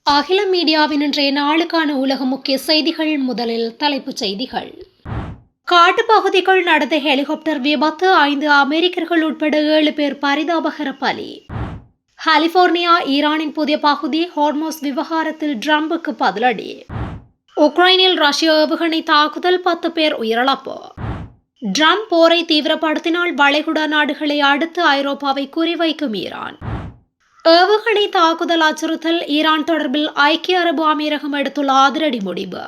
அகில மீடியாவின் இன்றைய நாளுக்கான உலக முக்கிய செய்திகள். முதலில் தலைப்புச் செய்திகள். காட்டுப்பகுதிக்குள் நடந்த ஹெலிகாப்டர் விபத்து, 5 அமெரிக்கர்கள் உட்பட 7 பேர் பரிதாபகர பலி. கலிபோர்னியா ஈரானின் புதிய பகுதி, ஹார்மோஸ் விவகாரத்தில் ட்ரம்புக்கு பதிலடி. உக்ரைனில் ரஷ்ய ஏவுகணை தாக்குதல், 10 பேர் உயிரிழப்பு. ட்ரம்ப் போரை தீவிரப்படுத்தினால் வளைகுடா நாடுகளை அடுத்து ஐரோப்பாவை குறிவைக்கும் ஈரான். ஏவுகணை தாக்குதல் அச்சுறுத்தல், ஈரான் தொடர்பில் ஐக்கிய அரபு அமீரகம் எடுத்துள்ள அதிரடி முடிவு.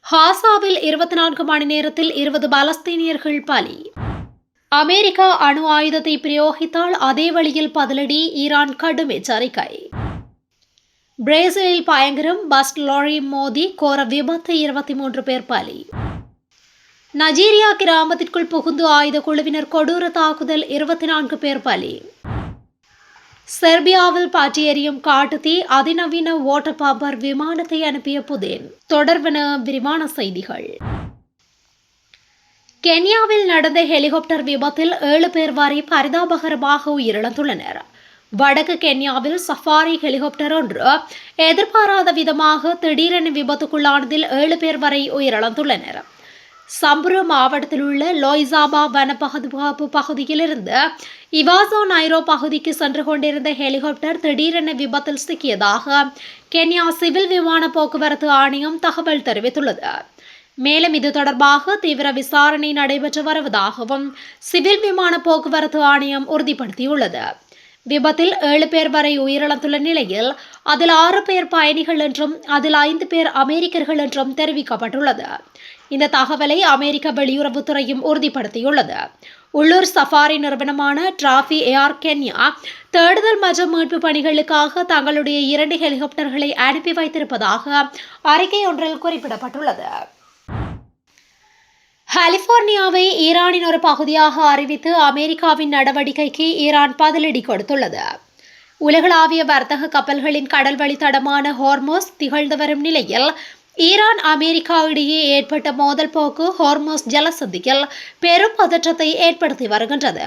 காசாவில் 24 மணி நேரத்தில் 20 பலஸ்தீனியர்கள் பலி. அமெரிக்கா அணு ஆயுதத்தை பிரயோகித்தால் அதே வழியில் பதிலடி, ஈரான் கடும் எச்சரிக்கை. பிரேசிலில் பயங்கரம், பஸ் லாரி மோதி கோர விபத்து, 23 பேர் பலி. நைஜீரியா கிராமத்திற்குள் புகுந்து ஆயுத குழுவினர் கொடூர தாக்குதல், 24 பேர் பலி. செர்பியாவில் பற்றி எரியும் காட்டுத்தீ, அதிநவீன வாட்டர் பம்பர் விமானத்தை அனுப்பிய புதின். தொடர்பென விரிவான செய்திகள். கென்யாவில் நடந்த ஹெலிகாப்டர் விபத்தில் 7 பேர் வரை பரிதாபகரமாக உயிரிழந்துள்ளனர். வடக்கு கென்யாவில் சஃபாரி ஹெலிகாப்டர் ஒன்று எதிர்பாராத விதமாக திடீரென விபத்துக்குள்ளானதில் 7 பேர் வரை உயிரிழந்துள்ளனர். சம்புரு மாவட்டத்தில் உள்ள லோய்சாபா வன பாதுகாப்பு பகுதியிலிருந்து இவாசோ நைரோ பகுதிக்கு சென்று கொண்டிருந்த ஹெலிகாப்டர் திடீரென விபத்தில் சிக்கியதாக கென்யா சிவில் விமான போக்குவரத்து ஆணையம் தகவல் தெரிவித்துள்ளது. மேலும் இது தொடர்பாக தீவிர விசாரணை நடைபெற்று வருவதாகவும் சிவில் விமான போக்குவரத்து ஆணையம் உறுதிப்படுத்தியுள்ளது. விபத்தில் 7 பேர் வரை உயிரிழந்துள்ள நிலையில் அதில் 6 பேர் பயணிகள் என்றும் அதில் 5 பேர் அமெரிக்கர்கள் என்றும் தெரிவிக்கப்பட்டுள்ளது. இந்த தகவலை அமெரிக்க வெளியுறவுத்துறையும் உறுதிப்படுத்தியுள்ளது. உள்ளூர் சஃபாரி நிறுவனமான டிராஃபி ஏர் கென்யா தேடுதல் மற்றும் மீட்பு பணிகளுக்காக தங்களுடைய 2 ஹெலிகாப்டர்களை அனுப்பி வைத்திருப்பதாக அறிக்கை ஒன்றில் குறிப்பிடப்பட்டுள்ளது. கலிபோர்னியாவை ஈரானின் ஒரு பகுதியாக அறிவித்து அமெரிக்காவின் நடவடிக்கைக்கு ஈரான் பதிலடி கொடுத்துள்ளது. உலகளாவிய வர்த்தக கப்பல்களின் கடல் வழித்தடமான ஹார்மோஸ் திகழ்ந்து வரும் நிலையில் ஈரான் அமெரிக்கா இடையே ஏற்பட்ட மோதல் போக்கு ஹார்மோஸ் ஜலசந்தியில் பெரும் பதற்றத்தை ஏற்படுத்தி வருகின்றது.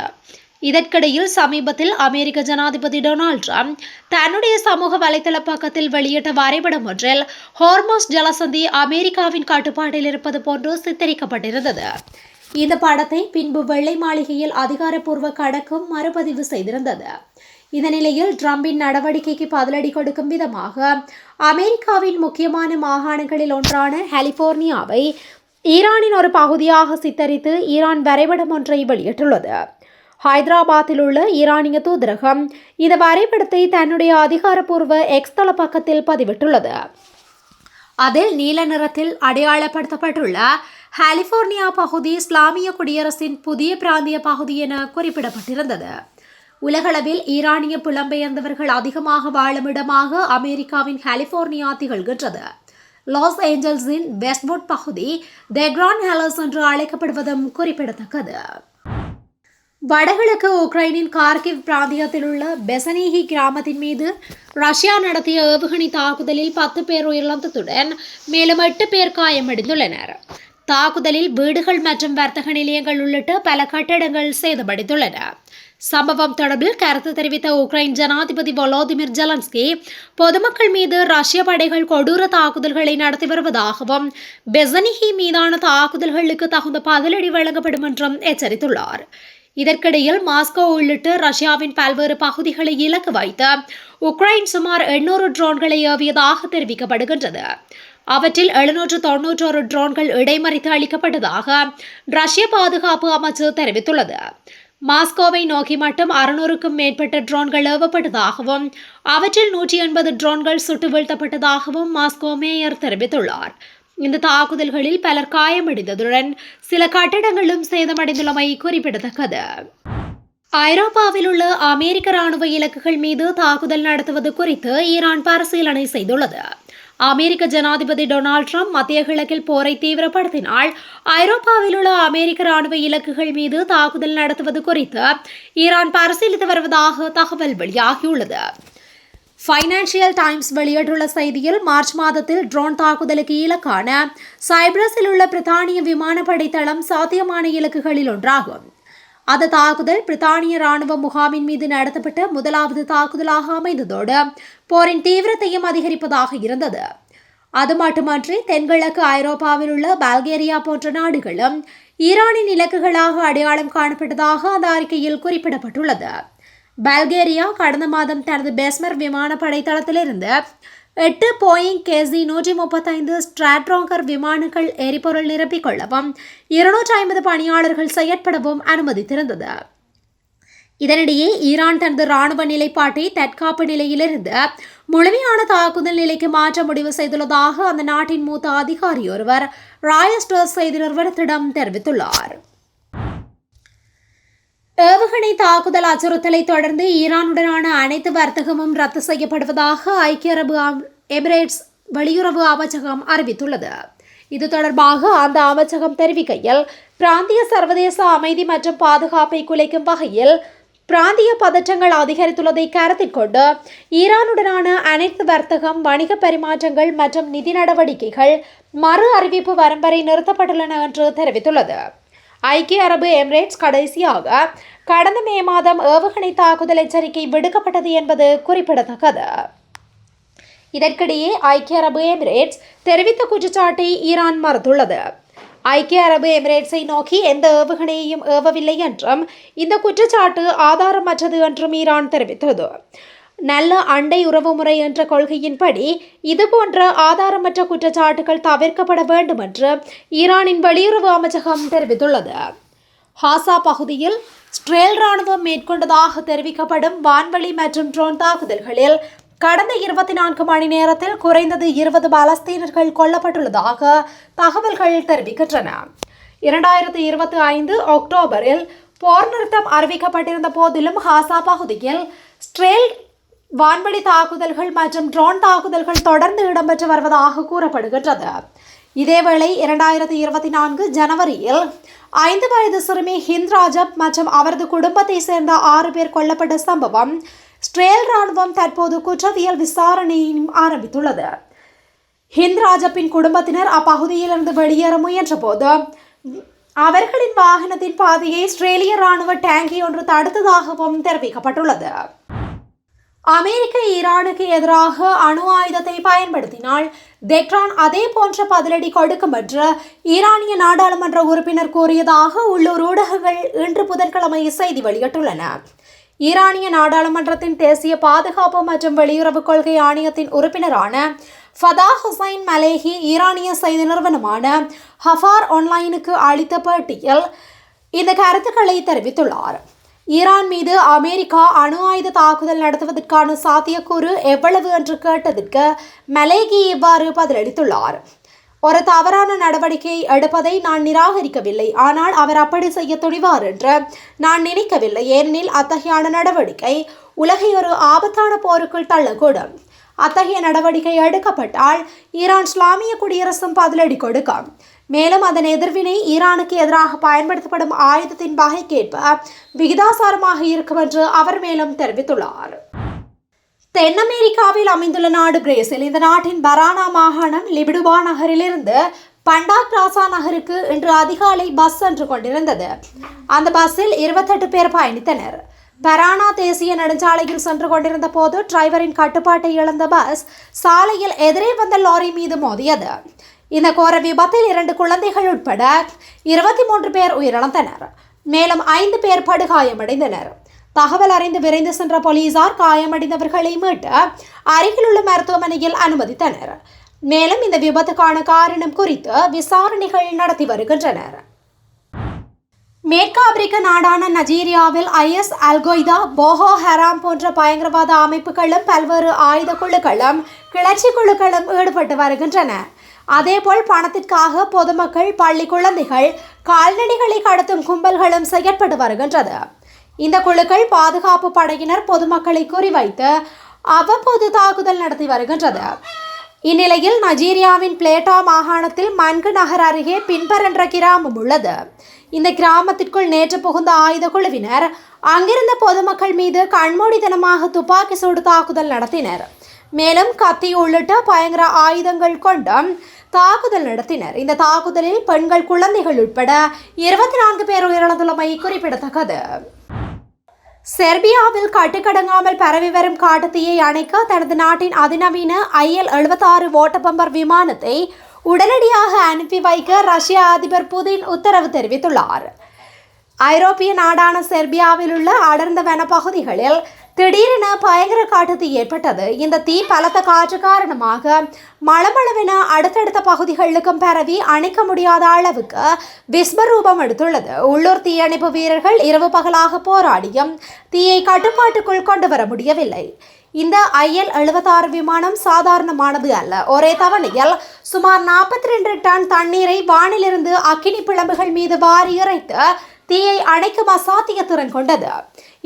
இதற்கிடையில் சமீபத்தில் அமெரிக்க ஜனாதிபதி டொனால்ட் ட்ரம்ப் தன்னுடைய சமூக வலைதள பக்கத்தில் வெளியிட்ட வரைபடம் ஒன்றில் ஹார்மோஸ் ஜலசந்தி அமெரிக்காவின் கட்டுப்பாட்டில் இருப்பது போன்று சித்தரிக்கப்பட்டிருந்தது. இந்த படத்தை பின்பு வெள்ளை மாளிகையில் அதிகாரப்பூர்வ கணக்கும் மறுபதிவு செய்திருந்தது. இந்த நிலையில் ட்ரம்பின் நடவடிக்கைக்கு பதிலடி கொடுக்கும் விதமாக அமெரிக்காவின் முக்கியமான மாகாணங்களில் ஒன்றான கலிபோர்னியாவை ஈரானின் ஒரு பகுதியாக சித்தரித்து ஈரான் வரைபடம் ஒன்றை வெளியிட்டுள்ளது. ஹைதராபாத்தில் உள்ள ஈரானிய தூதரகம் இந்த வரைபடத்தை தன்னுடைய அதிகாரப்பூர்வ எக்ஸ் தள பக்கத்தில் பதிவிட்டுள்ளது. அதில் நீல நிறத்தில் அடையாளப்படுத்தப்பட்டுள்ள கலிபோர்னியா பகுதி இஸ்லாமிய குடியரசின் புதிய பிராந்திய பகுதி என குறிப்பிடப்பட்டிருந்தது. உலகளவில் ஈரானிய புலம்பெயர்ந்தவர்கள் அதிகமாக வாழும் இடமாக அமெரிக்காவின் கலிபோர்னியா திகழ்கின்றது. லாஸ் ஏஞ்சல்ஸின் வெஸ்ட்வுட் பகுதி டெக்ரான் ஹெலஸ் என்று அழைக்கப்படுவதும் குறிப்பிடத்தக்கது. வடகிழக்கு உக்ரைனின் கார்கிவ் பிராந்தியத்தில் உள்ள பெசனிஹி கிராமத்தின் மீது ரஷ்யா நடத்திய ஏவுகணை தாக்குதலில் 10 பேர் உயிரிழந்ததுடன் மேலும் 8 பேர் காயமடைந்துள்ளனர். தாக்குதலில் வீடுகள் மற்றும் வர்த்தக நிலையங்கள் உள்ளிட்ட பல கட்டடங்கள் சேதமடைந்துள்ளன. சம்பவம் தொடர்பில் கருத்து தெரிவித்த உக்ரைன் ஜனாதிபதி வோலோதிமிர் ஜெலன்ஸ்கி பொதுமக்கள் மீது ரஷ்ய படைகள் கொடூர தாக்குதல்களை நடத்தி வருவதாகவும் பெசனிஹி மீதான தாக்குதல்களுக்கு தகுந்த பதிலடி வழங்கப்படும் என்றும் எச்சரித்துள்ளார். இதற்கிடையில் மாஸ்கோ உள்ளிட்ட ரஷ்யாவின் பல்வேறு பகுதிகளை இலக்கு வைத்து உக்ரைன் சுமார் 800 ட்ரோன்களை ஏவியதாக தெரிவிக்கப்படுகின்றது. அவற்றில் 791 ட்ரோன்கள் இடைமறித்து அளிக்கப்பட்டதாக ரஷ்ய பாதுகாப்பு அமைச்சு தெரிவித்துள்ளது. மாஸ்கோவை நோக்கி மட்டும் 600க்கும் மேற்பட்ட ட்ரோன்கள் ஏவப்பட்டதாகவும் அவற்றில் 180 ட்ரோன்கள் சுட்டு வீழ்த்தப்பட்டதாகவும் மாஸ்கோ மேயர் தெரிவித்துள்ளார். இந்த தாக்குதல்களில் பலர் காயமடைந்ததுடன் சில கட்டடங்களும் சேதமடைந்துள்ளமை குறிப்பிடத்தக்கது. ஐரோப்பாவில் உள்ள அமெரிக்க ராணுவ இலக்குகள் மீது தாக்குதல் நடத்துவது குறித்து ஈரான் பரிசீலனை செய்துள்ளது. அமெரிக்க ஜனாதிபதி டொனால்ட் ட்ரம்ப் மத்திய கிழக்கில் போரை தீவிரப்படுத்தினால் ஐரோப்பாவில் உள்ள அமெரிக்க ராணுவ இலக்குகள் மீது தாக்குதல் நடத்துவது குறித்து ஈரான் பரிசீலித்து வருவதாக தகவல் வெளியாகியுள்ளது. ஃபைனான்சியல் டைம்ஸ் வெளியிட்டுள்ள செய்தியில் மார்ச் மாதத்தில் ட்ரோன் தாக்குதலுக்கு இலக்கான சைப்ரஸில் உள்ள பிரித்தானிய விமானப்படை தளம் சாத்தியமான இலக்குகளில் ஒன்றாகும். அந்த தாக்குதல் பிரித்தானிய ராணுவ முகாமின் மீது நடத்தப்பட்ட முதலாவது தாக்குதலாக அமைந்ததோடு போரின் தீவிரத்தையும் அதிகரிப்பதாக இருந்தது. அது மட்டுமன்றி தென்கிழக்கு ஐரோப்பாவில் உள்ள பல்கேரியா போன்ற நாடுகளும் ஈரானின் இலக்குகளாக அடையாளம் காணப்பட்டதாக அந்த அறிக்கையில் குறிப்பிடப்பட்டுள்ளது. பல்கேரியா கடந்த மாதம் தனது பெஸ்மர் விமானப்படை தளத்திலிருந்து 8 போயிங் KC-135 ஸ்ட்ராட்ரோங்கர் விமானங்கள் எரிபொருள் நிரப்பிக் கொள்ளவும் 250 பணியாளர்கள் செயற்படவும் அனுமதித்திருந்தது. இதனிடையே ஈரான் தனது ராணுவ நிலைப்பாட்டை தற்காப்பு நிலையிலிருந்து முழுமையான தாக்குதல் நிலைக்கு மாற்ற முடிவு செய்துள்ளதாக அந்த நாட்டின் மூத்த அதிகாரி ஒருவர் ராய்ட்டர்ஸ் செய்தி நிறுவனத்திடம் தெரிவித்துள்ளார். ஏவுகணை தாக்குதல் அச்சுறுத்தலை தொடர்ந்து ஈரானுடனான அனைத்து வர்த்தகமும் ரத்து செய்யப்படுவதாக ஐக்கிய அரபு எமிரேட்ஸ் வெளியுறவு அமைச்சகம் அறிவித்துள்ளது. இது தொடர்பாக அந்த அமைச்சகம் தெரிவிக்கையில், பிராந்திய சர்வதேச அமைதி மற்றும் பாதுகாப்பை குலைக்கும் வகையில் பிராந்திய பதற்றங்கள் அதிகரித்துள்ளதை கருத்தில் கொண்டு ஈரானுடனான அனைத்து வர்த்தகம், வணிக பரிமாற்றங்கள் மற்றும் நிதி நடவடிக்கைகள் மறு அறிவிப்பு வரும் வரை நிறுத்தப்பட்டுள்ளன என்று தெரிவித்துள்ளது. ஐக்கிய அரபு எமிரேட்ஸ் கடைசியாக கடந்த மே மாதம் ஏவுகணை தாக்குதல் எச்சரிக்கை விடுக்கப்பட்டது என்பது குறிப்பிடத்தக்கது. இதற்கிடையே ஐக்கிய அரபு எமிரேட்ஸ் தெரிவித்த குற்றச்சாட்டை ஈரான் மறுத்துள்ளது. ஐக்கிய அரபு எமிரேட்ஸை நோக்கி எந்த ஏவுகணையையும் ஏவவில்லை என்றும் இந்த குற்றச்சாட்டு ஆதாரமற்றது என்றும் ஈரான் தெரிவித்தது. நல்ல அண்டை உறவுமுறை என்ற கொள்கையின்படி இதுபோன்ற ஆதாரமற்ற குற்றச்சாட்டுகள் தவிர்க்கப்பட வேண்டும் என்று ஈரானின் வெளியுறவு அமைச்சகம் தெரிவித்துள்ளது. ஹாசா பகுதியில் இஸ்ரேல் ராணுவம் மேற்கொண்டதாக தெரிவிக்கப்படும் வான்வழி மற்றும் ட்ரோன் தாக்குதல்களில் கடந்த 24 மணி நேரத்தில் குறைந்தது 20 பாலஸ்தீனர்கள் கொல்லப்பட்டுள்ளதாக தகவல்கள் தெரிவிக்கின்றன. 2025 அக்டோபரில் போர் நிறுத்தம் அறிவிக்கப்பட்டிருந்த போதிலும் ஹாசா பகுதியில் இஸ்ரேல் வான்வழி தாக்குதல்கள் மற்றும் ட்ரோன் தாக்குதல்கள் தொடர்ந்து இடம்பெற்று வருவதாக கூறப்படுகின்றது. இதேவேளை 2024 ஜனவரியில் 5 வயது சிறுமி ஹிந்த் ராஜப் மற்றும் அவரது குடும்பத்தை சேர்ந்த 6 பேர் கொல்லப்பட்ட சம்பவம் இஸ்ரேல் ராணுவம் தற்போது குற்றவியல் விசாரணையும் ஆரம்பித்துள்ளது. ஹிந்த் ராஜப்பின் குடும்பத்தினர் அப்பகுதியிலிருந்து வெளியேற முயன்ற போது அவர்களின் வாகனத்தின் பாதையை இஸ்ரேலிய ராணுவ டேங்கி ஒன்று தடுத்ததாகவும் தெரிவிக்கப்பட்டுள்ளது. அமெரிக்க ஈரானுக்கு எதிராக அணு ஆயுதத்தை பயன்படுத்தினால் தெஹ்ரான் அதே போன்ற பதிலடி கொடுக்கும் என்று ஈரானிய நாடாளுமன்ற உறுப்பினர் கூறியதாக உள்ளூர் ஊடகங்கள் இன்று புதன்கிழமை செய்தி வெளியிட்டுள்ளன. ஈரானிய நாடாளுமன்றத்தின் தேசிய பாதுகாப்பு மற்றும் வெளியுறவு கொள்கை ஆணையத்தின் உறுப்பினரான ஃபதா ஹுசைன் மலேஹி ஈரானிய செய்தி நிறுவனமான ஹஃபார் ஆன்லைனுக்கு அளித்த பேட்டியில் இந்த கருத்துக்களை தெரிவித்துள்ளார். ஈரான் மீது அமெரிக்கா அணு ஆயுத தாக்குதல் நடத்துவதற்கான சாத்தியக்கூறு எவ்வளவு என்று கேட்டதற்கு மலேகி இவ்வாறு பதிலளித்துள்ளார். ஒரு தவறான நடவடிக்கை எடுப்பதை நான் நிராகரிக்கவில்லை, ஆனால் அவர் அப்படி செய்ய துணிவார் என்று நான் நினைக்கவில்லை. ஏனெனில் அத்தகைய நடவடிக்கை உலகை ஒரு ஆபத்தான போருக்குள் தள்ளக்கூடும். அத்தகைய நடவடிக்கை எடுக்கப்பட்டால் ஈரான் இஸ்லாமிய குடியரசும் பதிலடி கொடுக்கும். மேலும் அதன் எதிர்வினை ஈரானுக்கு எதிராக பயன்படுத்தப்படும் ஆயுதத்தின் வகைக்கேற்ப விகிதாசாரமாக இருக்கும் என்று அவர் மேலும் தெரிவித்துள்ளார். தென் அமெரிக்காவில் அமைந்துள்ள நாடு பிரேசில். இந்த நாட்டின் பரானா மாகாணம் லிபிடுபா நகரிலிருந்து பண்டாக் ராசா நகருக்கு இன்று அதிகாலை பஸ் சென்று கொண்டிருந்தது. அந்த பஸ்ஸில் 28 பேர் பயணித்தனர். பரானா தேசிய நெடுஞ்சாலையில் சென்று கொண்டிருந்த போது டிரைவரின் கட்டுப்பாட்டை இழந்த பஸ் சாலையில் எதிரே வந்த லாரி மீது மோதியது. இந்த கோர விபத்தில் 2 குழந்தைகள் உட்பட 23 பேர் உயிரிழந்தனர். மேலும் 5 பேர் படுகாயமடைந்தனர். தகவல் அறிந்து விரைந்து சென்ற போலீசார் காயமடைந்தவர்களை மீட்டு அருகிலுள்ள மருத்துவமனையில் அனுமதித்தனர். மேலும் இந்த விபத்துக்கான காரணம் குறித்து விசாரணைகள் நடத்தி வருகின்றனர். மேற்கு ஆப்பிரிக்க நாடான நைஜீரியாவில் IS, அல்கொய்தா, போகோ ஹராம் போன்ற பயங்கரவாத அமைப்புகளும் பல்வேறு ஆயுத குழுக்களும் கிளர்ச்சி குழுக்களும் ஈடுபட்டு வருகின்றன. அதேபோல் பணத்திற்காக பொதுமக்கள், பள்ளி குழந்தைகள், கால்நடைகளை கடத்தும் கும்பல்களும் செயற்பட்டு வருகின்றது. இந்த குழுக்கள் பாதுகாப்பு படையினர் பொதுமக்களை குறிவைத்து அவ்வப்போது தாக்குதல் நடத்தி வருகின்றது. இந்நிலையில் நைஜீரியாவின் பிளேட்டா மாகாணத்தில் மன்கு நகர் அருகே பின்பர் என்ற கிராமம் உள்ளது. இந்த கிராமத்திற்குள் நேற்று புகுந்த ஆயுத குழுவினர் அங்கிருந்த பொதுமக்கள் மீது கண்மூடித்தனமாக துப்பாக்கி சூடு தாக்குதல் நடத்தினர். மேலும் கத்தி உள்ளிட்ட பயங்கர ஆயுதங்கள் கொண்டும் தாக்குதல் நடத்தினர். இந்த தாக்குதலில் பெண்கள், குழந்தைகள் உட்பட 24 பேர் உயிரிழந்துள்ளமை குறிப்பிடத்தக்கது. செர்பியாவில் கட்டுக்கடங்காமல் பரவி வரும் காட்டுத்தீயை அணைக்க தனது நாட்டின் அதிநவீன IL-76 ஓட்டப்பம்பர் விமானத்தை உடனடியாக அனுப்பி வைக்க ரஷ்ய அதிபர் புதின் உத்தரவு தெரிவித்துள்ளார். ஐரோப்பிய நாடான செர்பியாவில் உள்ள அடர்ந்த வனப்பகுதிகளில் திடீரென பயங்கர காட்டுத்தீ ஏற்பட்டது. இந்த தீ பலத்த காற்று காரணமாக மளமளவென அடுத்தடுத்த பகுதிகளுக்கும் பரவி அணைக்க முடியாத அளவுக்கு விஸ்வரூபம் எடுத்துள்ளது. உள்ளூர் தீயணைப்பு வீரர்கள் இரவு பகலாக போராடியும் தீயை கட்டுப்பாட்டுக்குள் கொண்டு வர முடியவில்லை. இந்த IL-76 விமானம் சாதாரணமானது அல்ல. ஒரே தவணையில் சுமார் 42 டன் தண்ணீரை வானிலிருந்து அக்கினி பிளம்புகள் மீது வாரி இறைத்து தீயை அணைக்கும் அசாத்திய திறன் கொண்டது.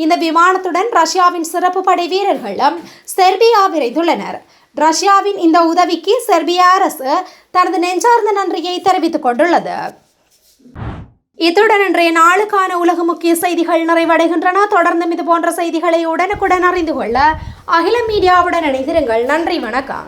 இந்த விமானத்துடன் ரஷ்யாவின் சிறப்பு படை வீரர்களும் செர்பியா விரைந்துள்ளனர். ரஷ்யாவின் இந்த உதவிக்கு செர்பிய அரசு தனது நெஞ்சார்ந்த நன்றியை தெரிவித்துக் கொண்டுள்ளது. இத்துடன் இன்றைய நாளுக்கான உலக முக்கிய செய்திகள் நிறைவடைகின்றன. தொடர்ந்தும் இது போன்ற செய்திகளை உடனுக்குடன் அறிந்து கொள்ள அகில மீடியாவுடன் இணைந்திருங்கள். நன்றி, வணக்கம்.